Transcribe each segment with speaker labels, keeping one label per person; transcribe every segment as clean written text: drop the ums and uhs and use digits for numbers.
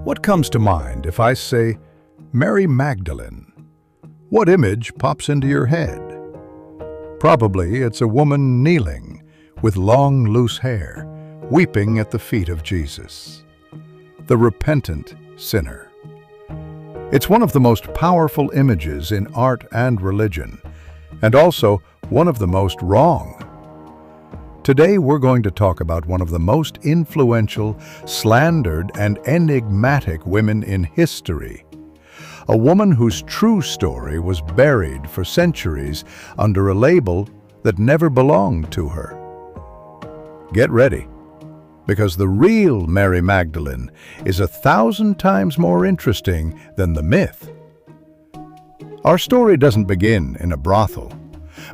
Speaker 1: What comes to mind if I say Mary Magdalene? What image pops into your head? Probably it's a woman kneeling with long, loose hair, weeping at the feet of Jesus, the repentant sinner. It's one of the most powerful images in art and religion, and also one of the most wrong. Today we're going to talk about one of the most influential, slandered, and enigmatic women in history. A woman whose true story was buried for centuries under a label that never belonged to her. Get ready, because the real Mary Magdalene is 1,000 times more interesting than the myth. Our story doesn't begin in a brothel,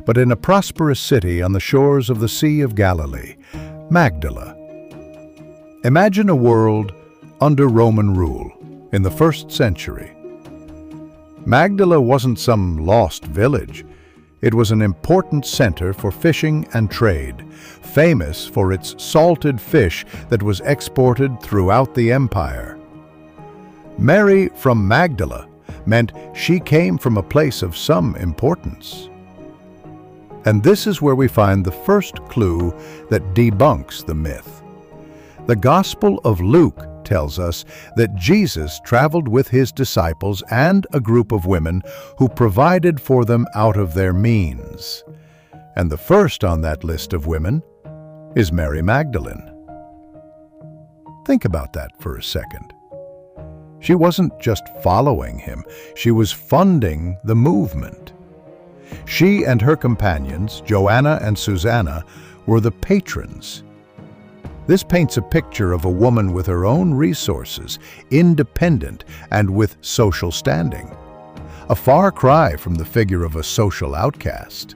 Speaker 1: but in a prosperous city on the shores of the Sea of Galilee, Magdala. Imagine a world under Roman rule in the 1st century. Magdala wasn't some lost village. It was an important center for fishing and trade, famous for its salted fish that was exported throughout the empire. Mary from Magdala meant she came from a place of some importance. And this is where we find the first clue that debunks the myth. The Gospel of Luke tells us that Jesus traveled with his disciples and a group of women who provided for them out of their means. And the first on that list of women is Mary Magdalene. Think about that for a second. She wasn't just following him, she was funding the movement. She and her companions, Joanna and Susanna, were the patrons. This paints a picture of a woman with her own resources, independent and with social standing. A far cry from the figure of a social outcast.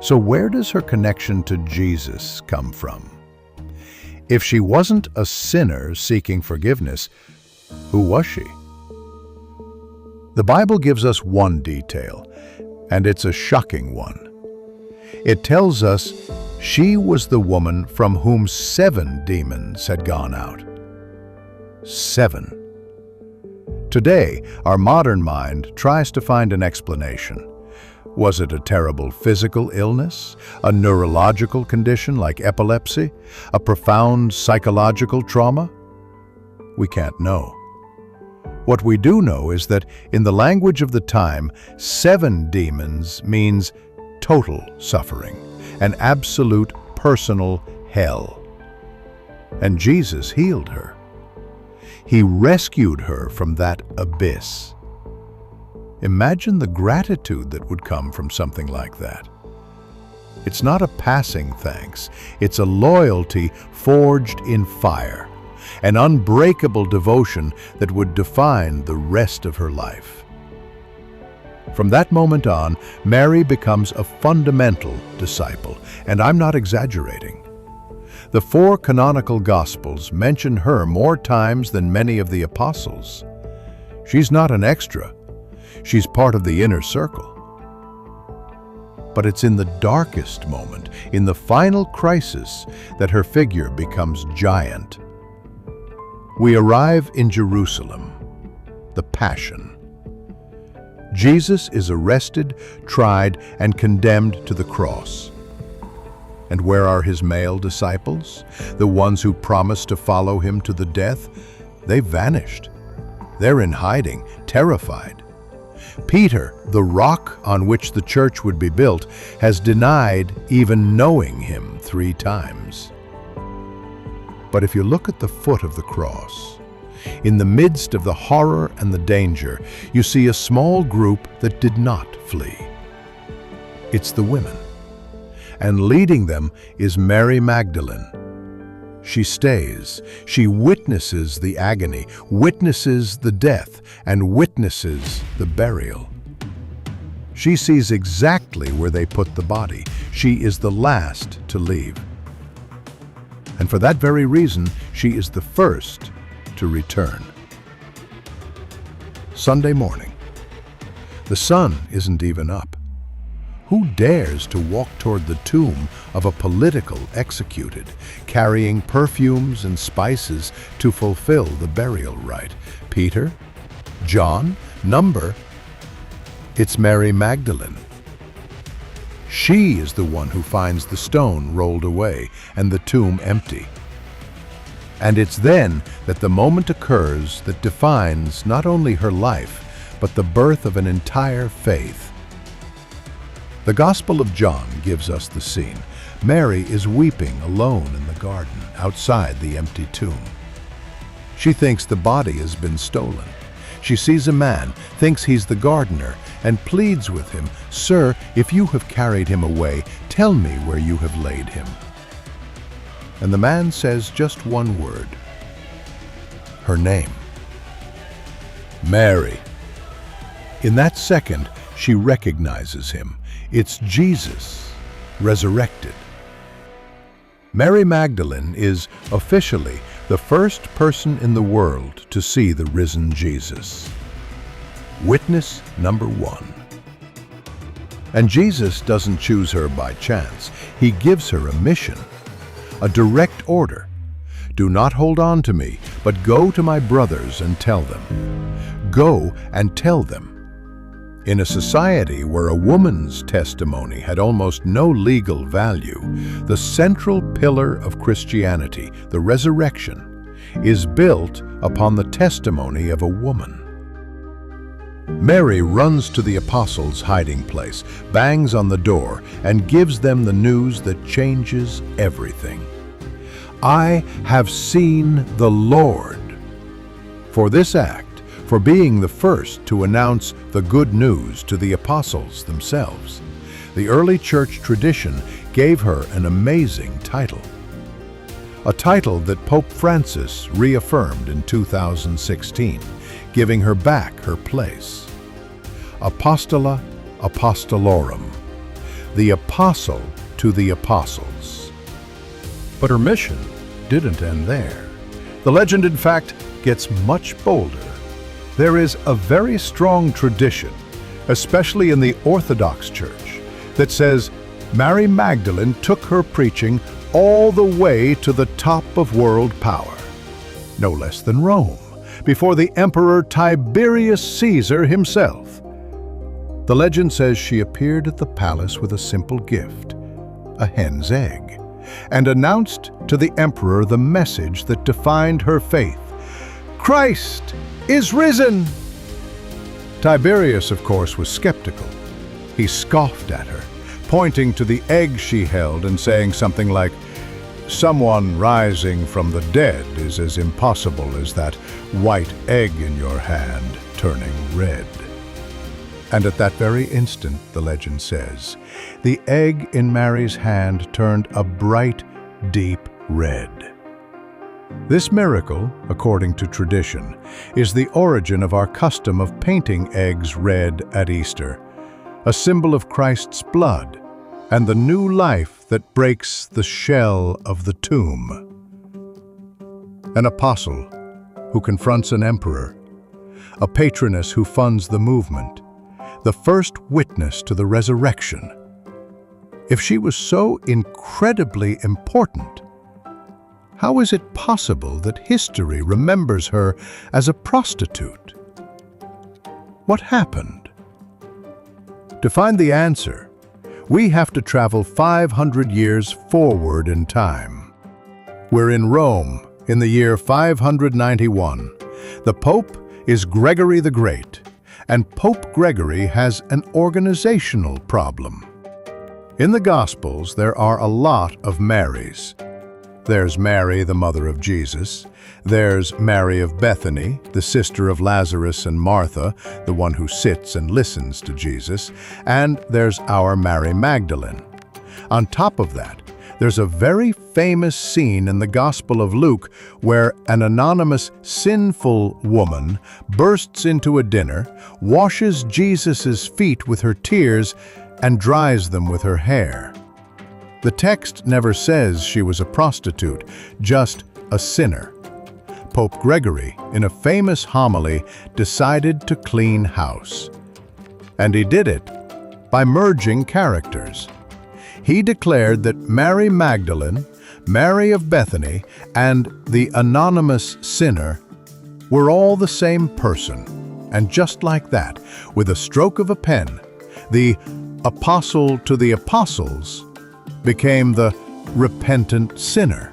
Speaker 1: So where does her connection to Jesus come from? If she wasn't a sinner seeking forgiveness, who was she? The Bible gives us one detail, and it's a shocking one. It tells us she was the woman from whom 7 demons had gone out. 7. Today, our modern mind tries to find an explanation. Was it a terrible physical illness, a neurological condition like epilepsy, a profound psychological trauma? We can't know. What we do know is that in the language of the time, 7 demons means total suffering, an absolute personal hell. And Jesus healed her. He rescued her from that abyss. Imagine the gratitude that would come from something like that. It's not a passing thanks, it's a loyalty forged in fire, an unbreakable devotion that would define the rest of her life. From that moment on, Mary becomes a fundamental disciple, and I'm not exaggerating. The 4 canonical Gospels mention her more times than many of the apostles. She's not an extra. She's part of the inner circle. But it's in the darkest moment, in the final crisis, that her figure becomes giant. We arrive in Jerusalem, the Passion. Jesus is arrested, tried, and condemned to the cross. And where are his male disciples, the ones who promised to follow him to the death? They've vanished. They're in hiding, terrified. Peter, the rock on which the church would be built, has denied even knowing him 3 times. But if you look at the foot of the cross, in the midst of the horror and the danger, you see a small group that did not flee. It's the women. And leading them is Mary Magdalene. She stays. She witnesses the agony, witnesses the death, and witnesses the burial. She sees exactly where they put the body. She is the last to leave. And for that very reason, she is the first to return. Sunday morning. The sun isn't even up. Who dares to walk toward the tomb of a political executed, carrying perfumes and spices to fulfill the burial rite? Peter? John? Number? It's Mary Magdalene. She is the one who finds the stone rolled away and the tomb empty. And it's then that the moment occurs that defines not only her life, but the birth of an entire faith. The Gospel of John gives us the scene. Mary is weeping alone in the garden outside the empty tomb. She thinks the body has been stolen. She sees a man, thinks he's the gardener, and pleads with him, "Sir, if you have carried him away, tell me where you have laid him." And the man says just one word. Her name. Mary. In that second, she recognizes him. It's Jesus, resurrected. Mary Magdalene is officially the first person in the world to see the risen Jesus. Witness number one. And Jesus doesn't choose her by chance. He gives her a mission, a direct order. Do not hold on to me, but go to my brothers and tell them. Go and tell them. In a society where a woman's testimony had almost no legal value, the central pillar of Christianity, the resurrection, is built upon the testimony of a woman. Mary runs to the apostles' hiding place, bangs on the door, and gives them the news that changes everything. I have seen the Lord. For this act, for being the first to announce the good news to the apostles themselves, the early church tradition gave her an amazing title. A title that Pope Francis reaffirmed in 2016, giving her back her place. Apostola Apostolorum, the apostle to the apostles. But her mission didn't end there. The legend, in fact, gets much bolder. There is a very strong tradition, especially in the Orthodox Church, that says Mary Magdalene took her preaching all the way to the top of world power, no less than Rome, before the Emperor Tiberius Caesar himself. The legend says she appeared at the palace with a simple gift, a hen's egg, and announced to the emperor the message that defined her faith. Christ is risen! Tiberius, of course, was skeptical. He scoffed at her, pointing to the egg she held and saying something like, "Someone rising from the dead is as impossible as that white egg in your hand turning red." And at that very instant, the legend says, the egg in Mary's hand turned a bright, deep red. This miracle, according to tradition, is the origin of our custom of painting eggs red at Easter, a symbol of Christ's blood and the new life that breaks the shell of the tomb. An apostle who confronts an emperor, a patroness who funds the movement, the first witness to the resurrection. If she was so incredibly important, how is it possible that history remembers her as a prostitute? What happened? To find the answer, we have to travel 500 years forward in time. We're in Rome in the year 591. The Pope is Gregory the Great, and Pope Gregory has an organizational problem. In the Gospels, there are a lot of Marys. There's Mary, the mother of Jesus. There's Mary of Bethany, the sister of Lazarus and Martha, the one who sits and listens to Jesus. And there's our Mary Magdalene. On top of that, there's a very famous scene in the Gospel of Luke where an anonymous sinful woman bursts into a dinner, washes Jesus' feet with her tears, and dries them with her hair. The text never says she was a prostitute, just a sinner. Pope Gregory, in a famous homily, decided to clean house. And he did it by merging characters. He declared that Mary Magdalene, Mary of Bethany, and the anonymous sinner were all the same person. And just like that, with a stroke of a pen, the apostle to the apostles became the repentant sinner.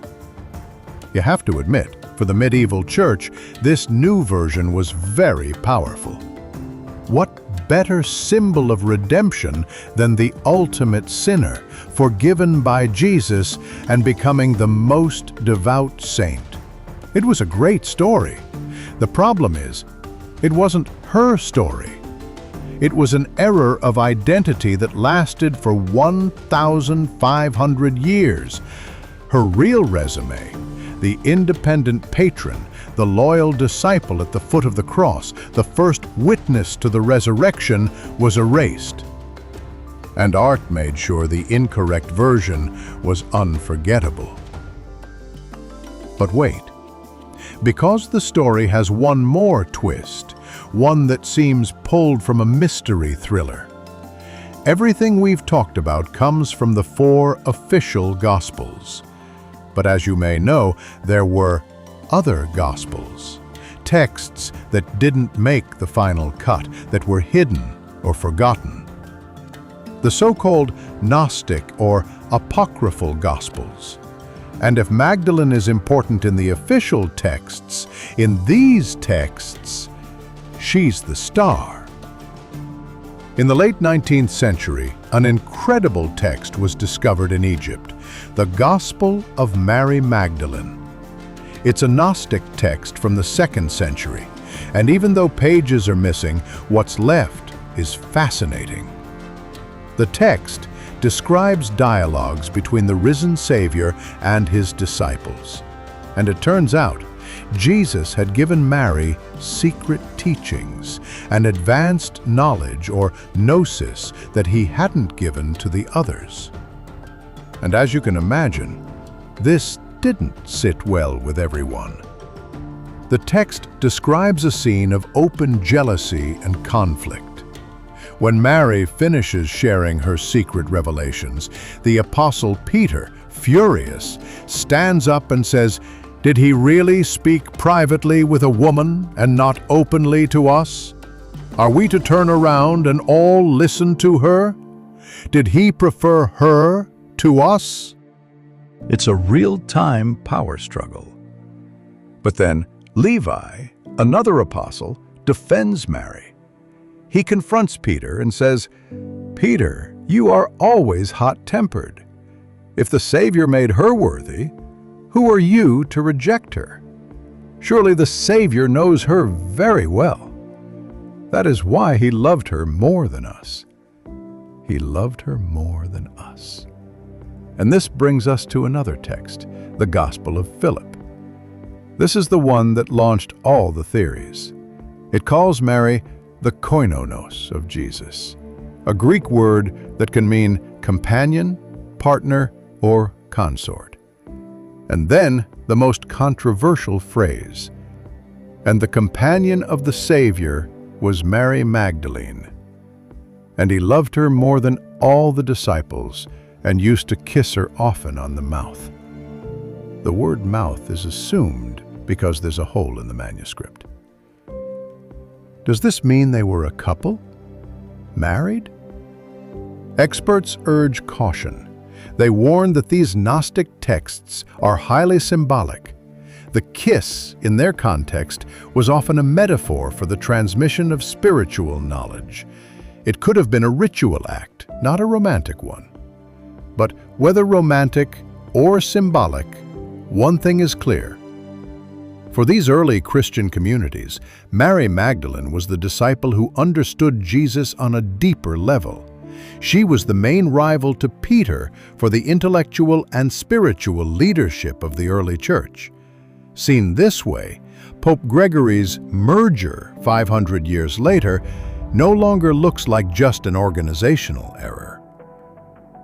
Speaker 1: You have to admit, for the medieval church, this new version was very powerful. What better symbol of redemption than the ultimate sinner, forgiven by Jesus and becoming the most devout saint? It was a great story. The problem is, it wasn't her story. It was an error of identity that lasted for 1,500 years. Her real resume, the independent patron, the loyal disciple at the foot of the cross, the first witness to the resurrection, was erased. And art made sure the incorrect version was unforgettable. But wait, because the story has one more twist, one that seems pulled from a mystery thriller. Everything we've talked about comes from the 4 official Gospels. But as you may know, there were other Gospels, texts that didn't make the final cut, that were hidden or forgotten. The so-called Gnostic or apocryphal Gospels. And if Magdalene is important in the official texts, in these texts, she's the star. In the late 19th century, an incredible text was discovered in Egypt, the Gospel of Mary Magdalene. It's a Gnostic text from the 2nd century, and even though pages are missing, what's left is fascinating. The text describes dialogues between the risen Savior and his disciples. And it turns out, Jesus had given Mary secret teachings, an advanced knowledge or gnosis that he hadn't given to the others. And as you can imagine, this didn't sit well with everyone. The text describes a scene of open jealousy and conflict. When Mary finishes sharing her secret revelations, the Apostle Peter, furious, stands up and says, "Did he really speak privately with a woman and not openly to us? Are we to turn around and all listen to her? Did he prefer her to us?" It's a real-time power struggle. But then Levi, another apostle, defends Mary. He confronts Peter and says, "Peter, you are always hot-tempered. If the Savior made her worthy, who are you to reject her? Surely the Savior knows her very well. That is why he loved her more than us." He loved her more than us. And this brings us to another text, the Gospel of Philip. This is the one that launched all the theories. It calls Mary the koinonos of Jesus, a Greek word that can mean companion, partner, or consort. And then the most controversial phrase, "And the companion of the Savior was Mary Magdalene. And he loved her more than all the disciples and used to kiss her often on the mouth." The word mouth is assumed because there's a hole in the manuscript. Does this mean they were a couple? Married? Experts urge caution. They warn that these Gnostic texts are highly symbolic. The kiss, in their context, was often a metaphor for the transmission of spiritual knowledge. It could have been a ritual act, not a romantic one. But whether romantic or symbolic, one thing is clear. For these early Christian communities, Mary Magdalene was the disciple who understood Jesus on a deeper level. She was the main rival to Peter for the intellectual and spiritual leadership of the early church. Seen this way, Pope Gregory's merger 500 years later no longer looks like just an organizational error.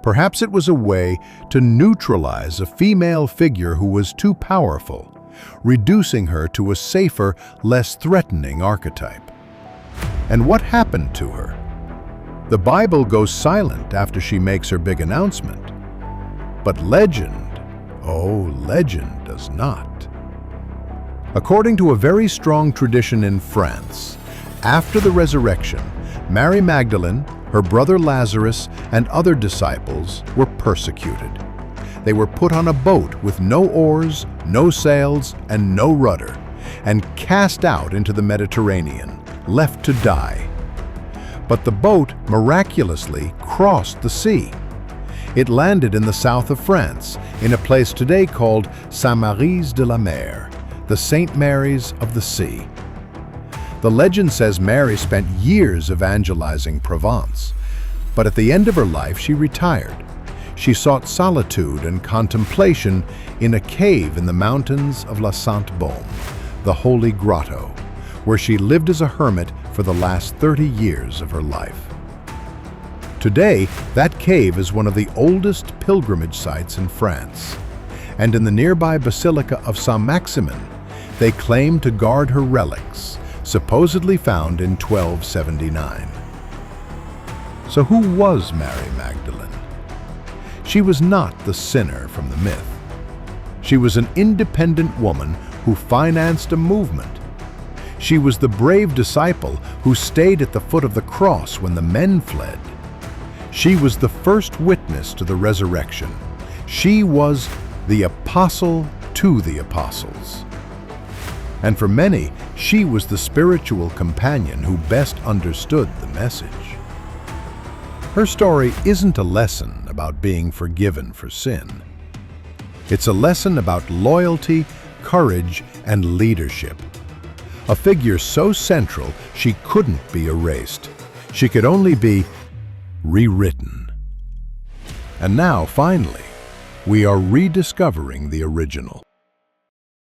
Speaker 1: Perhaps it was a way to neutralize a female figure who was too powerful, reducing her to a safer, less threatening archetype. And what happened to her? The Bible goes silent after she makes her big announcement. But legend, oh, legend does not. According to a very strong tradition in France, after the resurrection, Mary Magdalene, her brother Lazarus, and other disciples were persecuted. They were put on a boat with no oars, no sails, and no rudder, and cast out into the Mediterranean, left to die. But the boat miraculously crossed the sea. It landed in the south of France, in a place today called Saint-Mary's de la Mer, the St. Mary's of the Sea. The legend says Mary spent years evangelizing Provence, but at the end of her life she retired. She sought solitude and contemplation in a cave in the mountains of La Sainte-Baume, the Holy Grotto, where she lived as a hermit for the last 30 years of her life. Today, that cave is one of the oldest pilgrimage sites in France, and in the nearby Basilica of Saint-Maximin, they claim to guard her relics, supposedly found in 1279. So who was Mary Magdalene? She was not the sinner from the myth. She was an independent woman who financed a movement. She was the brave disciple who stayed at the foot of the cross when the men fled. She was the first witness to the resurrection. She was the apostle to the apostles. And for many, she was the spiritual companion who best understood the message. Her story isn't a lesson about being forgiven for sin. It's a lesson about loyalty, courage, and leadership. A figure so central she couldn't be erased. She could only be rewritten. And now, finally, we are rediscovering the original.